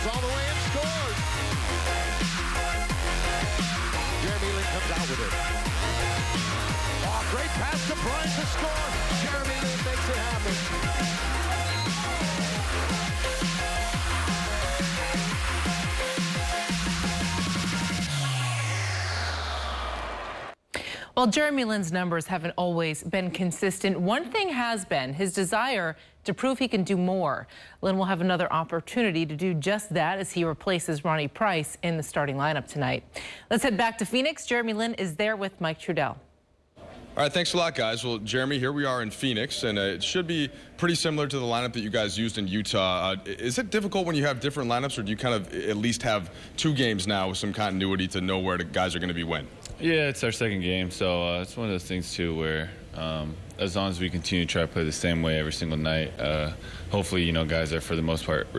Goes all the way and scores. Jeremy Lin comes out with it. Oh, great pass to Bryant to score. Jeremy Lin makes it happen. While Jeremy Lin's numbers haven't always been consistent, one thing has been his desire to prove he can do more. Lin will have another opportunity to do just that as he replaces Ronnie Price in the starting lineup tonight. Let's head back to Phoenix. Jeremy Lin is there with Mike Trudell. All right, thanks a lot, guys. Well, Jeremy, here we are in Phoenix, and it should be pretty similar to the lineup that you guys used in Utah. Is it difficult when you have different lineups, or do you kind of at least have two games now with some continuity to know where the guys are going to be when? Yeah, it's our second game, so it's one of those things, too, where as long as we continue to try to play the same way every single night, hopefully, guys are, for the most part,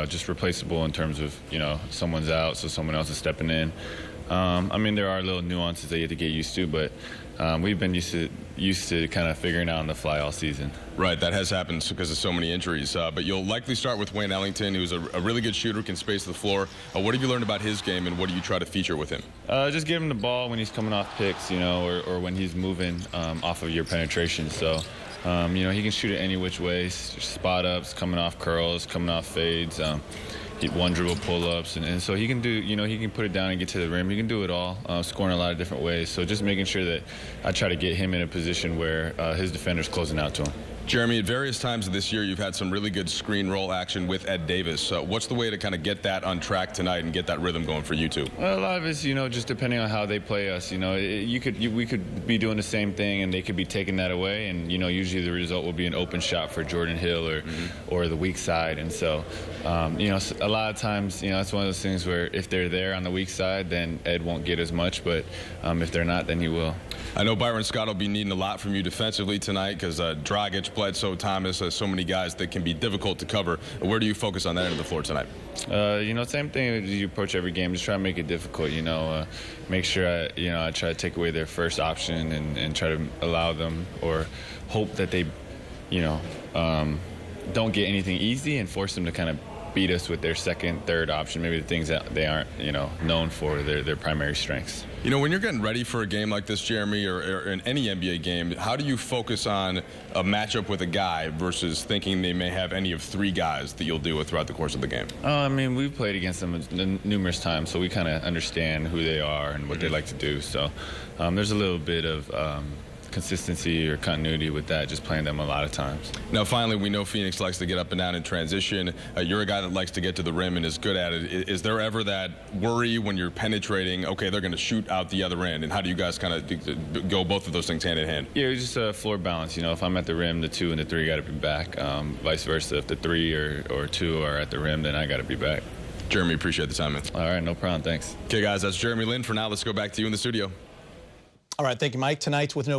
just replaceable in terms of, someone's out, so someone else is stepping in. I mean, there are little nuances that you have to get used to, but we've been used to kind of figuring out on the fly all season. Right, that has happened because of so many injuries. But you'll likely start with Wayne Ellington, who's a really good shooter, can space the floor. What have you learned about his game, and what do you try to feature with him? Just give him the ball when he's coming off picks, or when he's moving off of your penetration. So, he can shoot it any which way, spot ups, coming off curls, coming off fades. One dribble pull-ups, and so he can do, he can put it down and get to the rim. He can do it all, scoring a lot of different ways. So just making sure that I try to get him in a position where his defender's closing out to him. Jeremy, at various times this year, you've had some really good screen roll action with Ed Davis. What's the way to kind of get that on track tonight and get that rhythm going for you two? Well, a lot of it's, just depending on how they play us. We could be doing the same thing, and they could be taking that away. And usually the result will be an open shot for Jordan Hill or the weak side. And so, a lot of times, it's one of those things where if they're there on the weak side, then Ed won't get as much. But if they're not, then he will. I know Byron Scott will be needing a lot from you defensively tonight because Dragic, Bledsoe, Thomas, so many guys that can be difficult to cover. Where do you focus on that end of the floor tonight? Same thing as you approach every game. Just try to make it difficult. Make sure I try to take away their first option and try to allow them or hope that they, don't get anything easy and force them to kind of beat us with their second, third option, maybe the things that they aren't, known for, their primary strengths. When you're getting ready for a game like this, Jeremy, or in any NBA game, how do you focus on a matchup with a guy versus thinking they may have any of three guys that you'll deal with throughout the course of the game? We've played against them numerous times, so we kind of understand who they are and what they like to do. So there's a little bit of consistency or continuity with that, just playing them a lot of times. Now, finally, we know Phoenix likes to get up and down in transition. You're a guy that likes to get to the rim and is good at it. Is there ever that worry when you're penetrating, okay, they're going to shoot out the other end? And how do you guys kind of go both of those things hand in hand? Yeah, it's just a floor balance. If I'm at the rim, the two and the three got to be back. Vice versa, if the three or two are at the rim, then I got to be back. Jeremy, appreciate the time, man. All right, no problem. Thanks. Okay, guys, that's Jeremy Lin. For now, let's go back to you in the studio. All right, thank you, Mike. Tonight with no